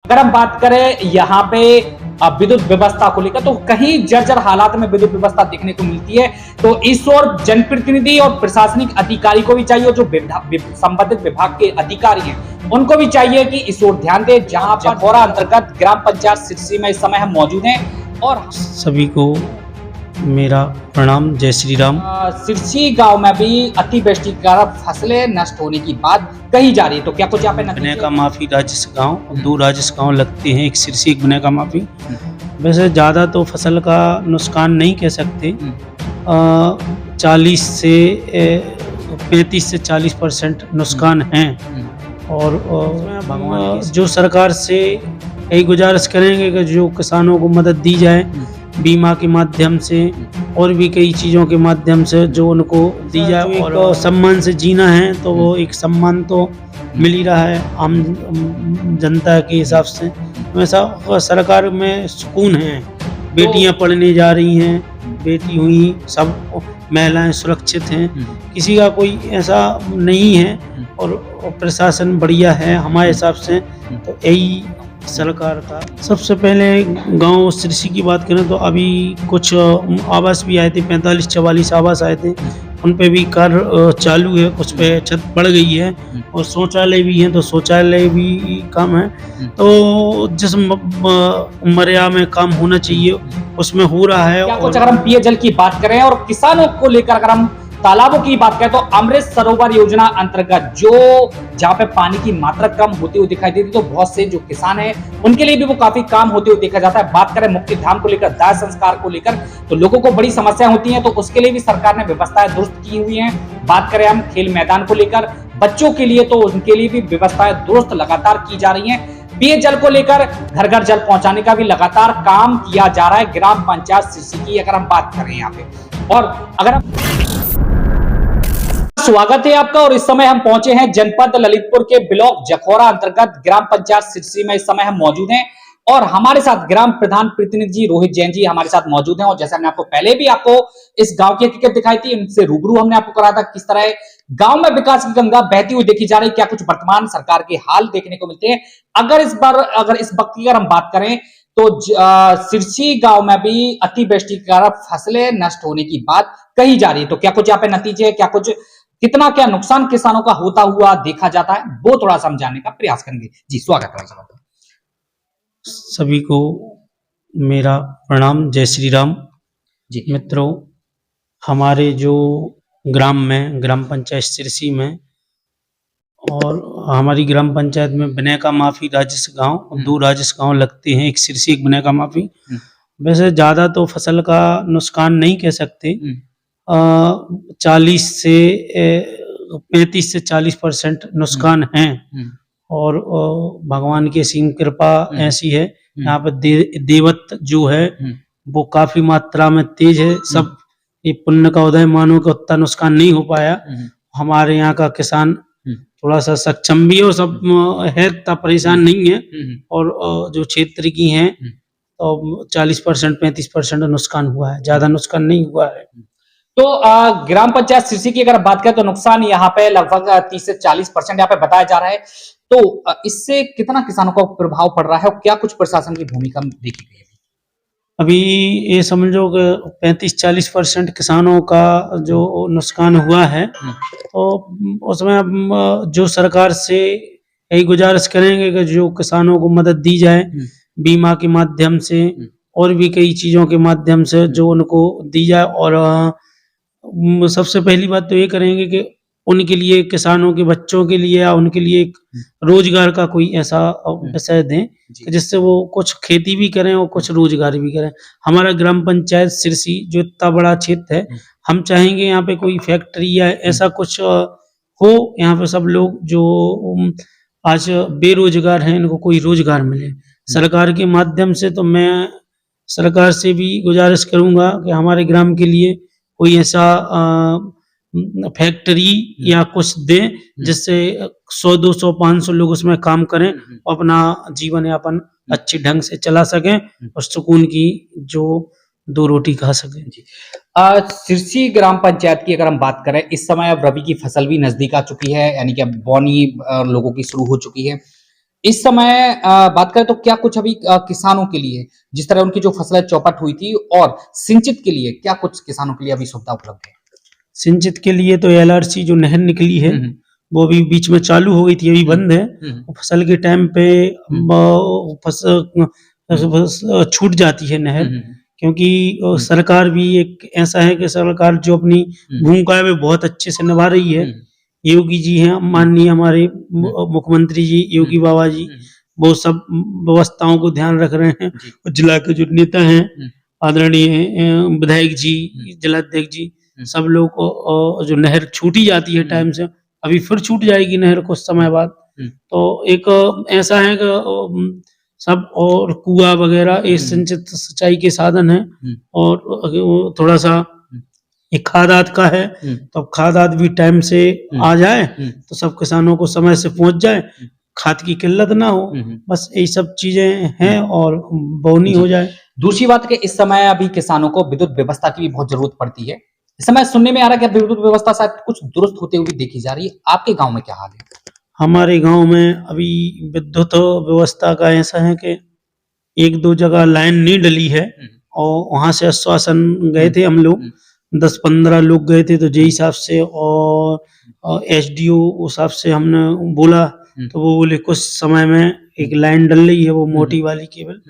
अगर हम बात करें यहाँ पे विद्युत व्यवस्था को लेकर तो कहीं जर्जर हालात में विद्युत व्यवस्था देखने को मिलती है। तो इस ओर जनप्रतिनिधि और प्रशासनिक अधिकारी को भी चाहिए, जो संबंधित विभाग के अधिकारी हैं उनको भी चाहिए कि इस ओर ध्यान दें। जहां पर जखौरा अंतर्गत ग्राम पंचायत सिरसी में इस समय हम मौजूद हैं और सभी को मेरा प्रणाम, जय श्री राम। सिरसी गांव में भी अतिवृष्टि के कारण फसलें नष्ट होने की बात कही जा रही है। तो क्या कुछ यहाँ पे बने का माफी राजस्व गांव, दो राजस्व गांव लगते हैं, एक सिरसी एक बने का माफी। वैसे ज़्यादा तो फसल का नुकसान नहीं कह सकते, 40 से 35 से 40% नुकसान है। और जो सरकार से यही गुजारिश करेंगे कि जो किसानों को मदद दी जाए बीमा के माध्यम से और भी कई चीज़ों के माध्यम से, जो उनको दी जाए और सम्मान से जीना है तो वो एक सम्मान तो मिल ही रहा है आम जनता के हिसाब से। वैसा सरकार में सुकून है, बेटियां पढ़ने जा रही हैं, बेटी हुई, सब महिलाएं सुरक्षित हैं, किसी का कोई ऐसा नहीं है और प्रशासन बढ़िया है हमारे हिसाब से। तो यही सरकार का। सबसे पहले गांव सिरसी की बात करें तो अभी कुछ आवास भी आए थे, 45-44 आवास आए थे, उन पे भी कार्य चालू है, कुछ पे छत पड़ गई है और शौचालय भी हैं तो शौचालय भी काम है। तो जिस मर्यादा में काम होना चाहिए उसमें हो रहा है। क्या कुछ अगर हम पेयजल की बात करें और किसानों को लेकर अगर हम तालाबों की बात करें तो अमृत सरोवर योजना अंतर्गत जो जहाँ पे पानी की मात्रा कम होती हुई दिखाई देती, तो बहुत से जो किसान हैं उनके लिए भी वो काफी काम होते हुए देखा जाता है। बात करें मुक्ति धाम को लेकर, दाह संस्कार को लेकर, तो लोगों को बड़ी समस्या होती है, तो उसके लिए भी सरकार ने व्यवस्थाएं दुरुस्त की हुई हैं। बात करें हम खेल मैदान को लेकर, बच्चों के लिए, तो उनके लिए भी व्यवस्थाएं दुरुस्त लगातार की जा रही है। पेयजल को लेकर घर घर जल पहुंचाने का भी लगातार काम किया जा रहा है ग्राम पंचायत सिरसी की अगर हम बात करें यहाँ पे। और अगर हम स्वागत है आपका, और इस समय हम पहुंचे हैं जनपद ललितपुर के ब्लॉक जखौरा अंतर्गत ग्राम पंचायत सिरसी में इस समय हम मौजूद हैं और हमारे साथ ग्राम प्रधान प्रतिनिधि रोहित जैन जी हमारे साथ मौजूद हैं। और जैसे हमने आपको पहले भी आपको इस गांव की हकीकत दिखाई थी, इनसे रूबरू हमने आपको कराया था किस तरह गांव में विकास की गंगा बहती हुई देखी जा रही, क्या कुछ वर्तमान सरकार के हाल देखने को मिलते हैं। अगर इस वक्त की अगर हम बात करें तो सिरसी गांव में भी अतिवृष्टि के कारण फसलें नष्ट होने की बात कही जा रही है। तो क्या कुछ यहाँ पे नतीजे, क्या कुछ कितना क्या नुकसान किसानों का होता हुआ देखा जाता है, वो थोड़ा समझाने का प्रयास करेंगे। जी स्वागत है सभी को मेरा प्रणाम, जय श्री राम। जी मित्रों, हमारे जो ग्राम पंचायत सिरसी में और हमारी ग्राम पंचायत में बने का माफी राजस्व गांव, दो राजस्व गांव लगते हैं, एक सिरसी एक बने का माफी। वैसे ज्यादा तो फसल का नुकसान नहीं कह सकते, 40 से 35 से 40% नुकसान है। और भगवान की असीम कृपा ऐसी है, यहाँ पर देवत जो है वो काफी मात्रा में तेज है। सब ये पुण्य का उदय मानो कि उतना नुकसान नहीं हो पाया। हमारे यहाँ का किसान थोड़ा सा सक्षम भी है और सब है, इतना परेशान नहीं है। और जो क्षेत्र की हैं तो 40% 35% नुकसान हुआ है, ज्यादा नुकसान नहीं हुआ है। तो ग्राम पंचायत सिरसी की अगर बात करें तो नुकसान यहाँ पे लगभग 30 से 40% यहाँ पे बताया जा रहा है। तो इससे कितना किसानों को प्रभाव पड़ रहा है और क्या कुछ प्रशासन की भूमिका देखी गई है? अभी ये समझो कि 35-40% किसानों का जो नुकसान हुआ है, तो उसमें जो सरकार से यही गुजारिश करेंगे कि जो किसानों को मदद दी जाए बीमा के माध्यम से और भी कई चीज़ों के माध्यम से, जो उनको दी जाए। और सबसे पहली बात तो ये करेंगे कि उनके लिए, किसानों के बच्चों के लिए या उनके लिए एक रोजगार का कोई ऐसा विषय दें कि जिससे वो कुछ खेती भी करें और कुछ रोजगार भी करें। हमारा ग्राम पंचायत सिरसी जो इतना बड़ा क्षेत्र है, हम चाहेंगे यहाँ पे कोई फैक्ट्री या ऐसा कुछ हो, यहाँ पे सब लोग जो आज बेरोजगार हैं इनको कोई रोजगार मिले सरकार के माध्यम से। तो मैं सरकार से भी गुजारिश करूंगा कि हमारे ग्राम के लिए कोई ऐसा फैक्ट्री या कुछ दे जिससे 100, 200, 500 लोग उसमें काम करें और अपना जीवन यापन अच्छे ढंग से चला सकें और सुकून की जो 2 रोटी खा सकें। सिरसी ग्राम पंचायत की अगर हम बात करें, इस समय अब रबी की फसल भी नजदीक आ चुकी है, यानी कि अब बोनी लोगों की शुरू हो चुकी है। इस समय बात करें तो क्या कुछ अभी किसानों के लिए जिस तरह उनकी जो फसलें चौपट हुई थी और सिंचित के लिए क्या कुछ किसानों के लिए अभी सुविधा उपलब्ध है? सिंचित के लिए तो एलआरसी जो नहर निकली है हम्म, वो अभी बीच में चालू हो गई थी, अभी बंद है। हम्म, फसल के टाइम पे छूट जाती है नहर, हम्म, क्योंकि सरकार भी एक ऐसा है कि सरकार जो अपनी भूमिका है वो बहुत अच्छे से निभा रही है। योगी जी हैं माननीय हमारे मुख्यमंत्री जी, योगी बाबा जी, वो सब व्यवस्थाओं को ध्यान रख रहे हैं। और जिला के जो नेता हैं आदरणीय विधायक जी, जिलाध्यक्ष जी, सब लोग को जो नहर छूटी जाती है टाइम से, अभी फिर छूट जाएगी नहर कुछ समय बाद। तो एक ऐसा है कि सब और कुआं वगैरह ये सिंचित सिंचाई के साधन है। और वो थोड़ा सा एक खादात का है, तो अब खादात भी टाइम से आ जाए तो सब किसानों को समय से पहुंच जाए, खाद की किल्लत ना हो, बस यही सब चीजें हैं और बोनी हो जाए। दूसरी बात कि इस समय अभी किसानों को विद्युत व्यवस्था की भी बहुत जरूरत पड़ती है। इस समय सुनने में आ रहा है कि विद्युत व्यवस्था शायद कुछ दुरुस्त होते हुए देखी जा रही है। आपके गांव में क्या हाल है? हमारे गांव में अभी विद्युत व्यवस्था का ऐसा है कि एक दो जगह लाइन नहीं डली है और वहां से आश्वासन गए थे हम लोग, 10-15 लोग गए थे, तो जे हिसाब से और एसडीओ उस हिसाब से हमने बोला, तो वो बोले कुछ समय में एक लाइन डल रही है, वो मोटी वाली केबल,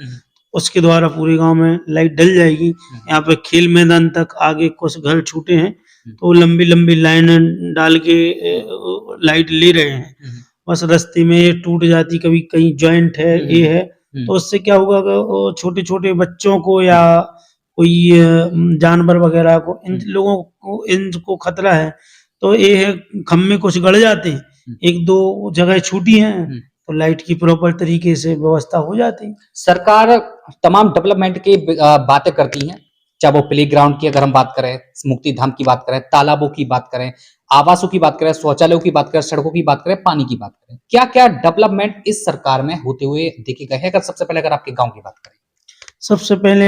उसके द्वारा पूरे गांव में लाइट डल जाएगी। यहाँ पे खेल मैदान तक आगे कुछ घर छूटे हैं, तो लंबी लंबी लाइन डाल के लाइट ले रहे हैं। बस रास्ते में ये टूट जाती, कभी कहीं जॉइंट है, ये है, तो उससे क्या होगा कि छोटे छोटे बच्चों को या कोई जानवर वगैरह को, इन लोगों को इनको खतरा है। तो ये है खम्भे कुछ गड़ जाते हैं, एक दो जगह छूटी हैं, तो लाइट की प्रॉपर तरीके से व्यवस्था हो जाती है। सरकार तमाम डेवलपमेंट की बातें करती हैं, चाहे वो प्ले ग्राउंड की अगर हम बात करें, मुक्ति धाम की बात करें, तालाबों की बात करें, आवासों की बात करें, शौचालयों की बात करें, सड़कों की बात करें, पानी की बात करें, क्या क्या डेवलपमेंट इस सरकार में होते हुए देखे गए हैं? अगर सबसे पहले अगर आपके गांव की बात करें। सबसे पहले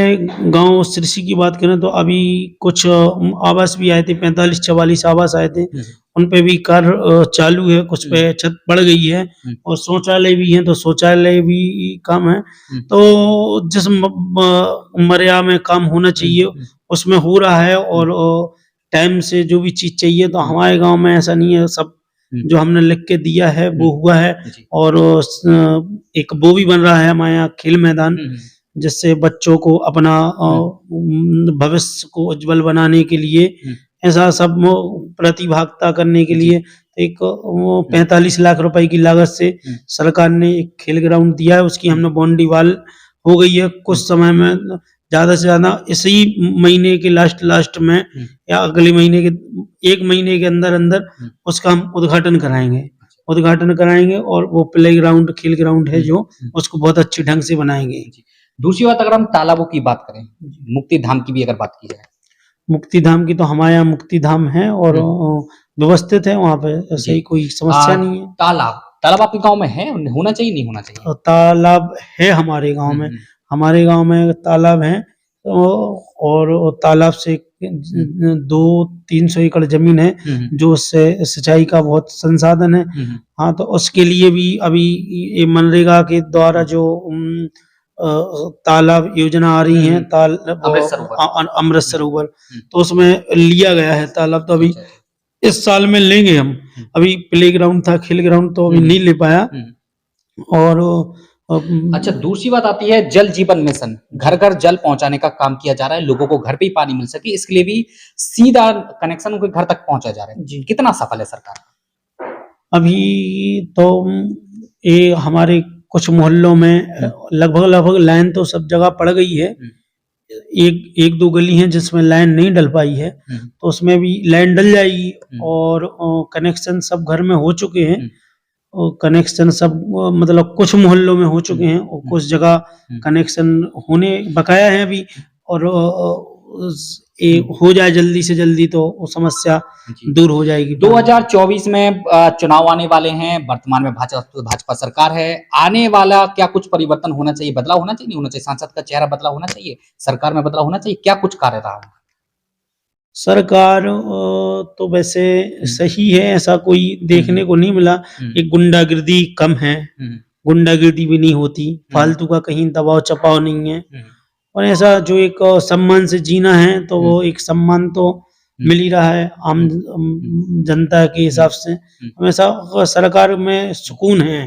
गांव सिरसी की बात करें तो अभी कुछ आवास भी आए थे, 45-44 आवास आए थे, उन पे भी कार्य चालू है, कुछ पे छत पड़ गई है, और शौचालय भी है, तो शौचालय भी काम है। तो जिस मर्यादा में काम होना चाहिए उसमें हो रहा है, और टाइम से जो भी चीज चाहिए, तो हमारे गांव में ऐसा नहीं है, सब जो हमने लिख के दिया है वो हुआ है। और एक वो भी बन रहा है हमारे यहाँ खेल मैदान, जिससे बच्चों को अपना भविष्य को उज्जवल बनाने के लिए, ऐसा सब प्रतिभागिता करने के लिए एक 45 लाख रुपए की लागत से सरकार ने एक खेल ग्राउंड दिया है, उसकी हमने बाउंड्री वॉल हो गई है। कुछ समय में ज्यादा से ज्यादा इसी महीने के लास्ट में या अगले महीने के 1 महीने के अंदर अंदर उसका हम उद्घाटन कराएंगे, और वो प्ले ग्राउंड खेल ग्राउंड है जो, उसको बहुत अच्छे ढंग से बनाएंगे। दूसरी बात अगर हम तालाबों की बात करें, मुक्ति धाम की भी अगर बात की जाए, मुक्ति धाम की तो हमारे यहाँ मुक्ति धाम है और व्यवस्थित है, वहाँ पे ऐसे ही कोई समस्या नहीं है। तालाब आपके गांव में है, होना चाहिए नहीं होना चाहिए? तालाब है हमारे गांव में, हमारे गांव में तालाब है, और तालाब से 200-300 एकड़ जमीन है, जो सिंचाई का बहुत संसाधन है। हाँ, तो उसके लिए भी अभी ये मनरेगा के द्वारा जो तालाब योजना आ रही है, अमृत सरोवर, तो उसमें लिया गया है तालाब, तो अभी इस साल में लेंगे हम। अभी प्ले ग्राउंड था, खेल ग्राउंड तो अभी नहीं ले पाया। और अच्छा, दूसरी बात आती है जल जीवन मिशन, घर घर जल पहुंचाने का काम किया जा रहा है, लोगों को घर पे ही पानी मिल सके, इसके लिए भी सीधा कनेक्शन उनके घर तक पहुंचा जा रहा है। कितना सफल है सरकार? अभी तो ये हमारे कुछ मोहल्लों में लगभग लाइन तो सब जगह पड़ गई है, एक दो गली हैं जिसमें लाइन नहीं डल पाई है, तो उसमें भी लाइन डल जाएगी, और कनेक्शन सब घर में हो चुके हैं, और कनेक्शन सब मतलब कुछ मोहल्लों में हो चुके हैं, और कुछ जगह कनेक्शन होने बकाया है अभी, और हो जाए जल्दी से जल्दी तो वो समस्या दूर हो जाएगी। 2024 में चुनाव आने वाले हैं, वर्तमान में भाजपा सरकार है, आने वाला क्या कुछ परिवर्तन होना चाहिए, बदलाव होना चाहिए, नहीं होना चाहिए? सांसद का चेहरा बदलाव होना चाहिए, सरकार में बदलाव होना चाहिए, क्या कुछ कार्य रहा? सरकार तो वैसे सही है, ऐसा कोई देखने को नहीं मिला, एक गुंडागिर्दी कम है, गुंडागिर्दी भी नहीं होती, फालतू का कहीं दबाव चपाव नहीं है। और ऐसा जो एक सम्मान से जीना है तो वो एक सम्मान तो मिल ही रहा है आम जनता के हिसाब से। हमेशा सरकार में सुकून है,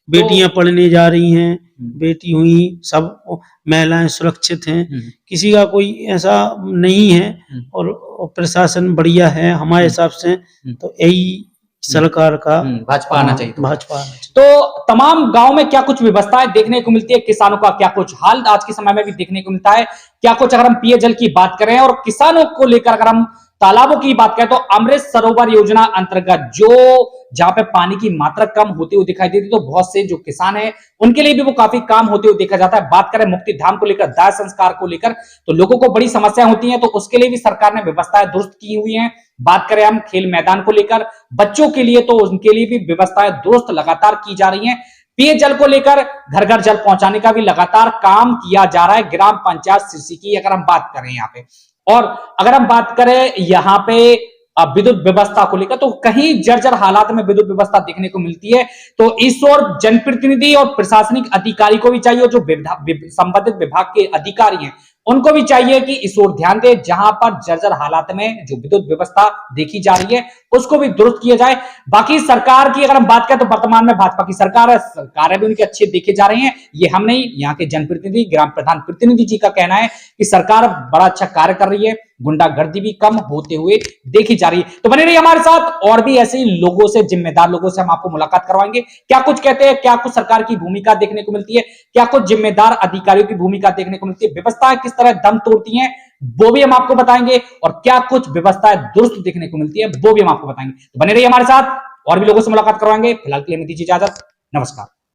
बेटियां पढ़ने जा रही हैं, बेटी हुई, सब महिलाएं सुरक्षित हैं, किसी का कोई ऐसा नहीं है और प्रशासन बढ़िया है हमारे हिसाब से। तो यही सरकार का भाजपा आना चाहिए। भाजपा आना चाहिए। तो तमाम गांव में क्या कुछ व्यवस्थाएं देखने को मिलती है, किसानों का क्या कुछ हाल आज के समय में भी देखने को मिलता है, क्या कुछ अगर हम पेयजल की बात करें और किसानों को लेकर अगर हम तालाबों की बात करें तो अमृत सरोवर योजना अंतर्गत जो जहां पे पानी की मात्रा कम होती हुई दिखाई देती है तो बहुत से जो किसान हैं उनके लिए भी वो काफी काम होते हुए देखा जाता है। बात करें मुक्ति धाम को लेकर, दाह संस्कार को लेकर, तो लोगों को बड़ी समस्या होती है, तो उसके लिए भी सरकार ने व्यवस्थाएं दुरुस्त की हुई हैं। बात करें हम खेल मैदान को लेकर, बच्चों के लिए, तो उनके लिए भी व्यवस्थाएं दुरुस्त लगातार की जा रही हैं। पेयजल को लेकर घर घर जल पहुंचाने का भी लगातार काम किया जा रहा है ग्राम पंचायत सिरसी की अगर हम बात करें यहाँ पे। और अगर हम बात करें यहाँ पे विद्युत व्यवस्था को लेकर तो कहीं जर्जर हालात में विद्युत व्यवस्था देखने को मिलती है। तो इस ओर जनप्रतिनिधि और प्रशासनिक अधिकारी को भी चाहिए, जो संबंधित विभाग के अधिकारी हैं उनको भी चाहिए कि इस ओर ध्यान दे, जहां पर जर्जर हालात में जो विद्युत व्यवस्था देखी जा रही है उसको भी दुरुस्त किया जाए। बाकी सरकार की अगर हम बात करें तो वर्तमान में भाजपा की सरकार है, कार्य भी उनके अच्छे देखे जा रहे हैं। ये हम नहीं, यहाँ के जनप्रतिनिधि, ग्राम प्रधान प्रतिनिधि जी का कहना है कि सरकार बड़ा अच्छा कार्य कर रही है, गुंडागर्दी भी कम होते हुए देखी जा रही है। तो बने रहिए हमारे साथ, और भी ऐसे लोगों से, जिम्मेदार लोगों से हम आपको मुलाकात करवाएंगे। क्या कुछ कहते हैं, क्या कुछ सरकार की भूमिका देखने को मिलती है, क्या कुछ जिम्मेदार अधिकारियों की भूमिका देखने को मिलती है, व्यवस्थाएं किस तरह दम तोड़ती हैं वो भी हम आपको बताएंगे, और क्या कुछ व्यवस्थाएं दुरुस्त देखने को मिलती है वो भी हम आपको बताएंगे। तो बने रहिए हमारे साथ, और भी लोगों से मुलाकात करवाएंगे। फिलहाल के लिए हमें दीजिए इजाजत, नमस्कार।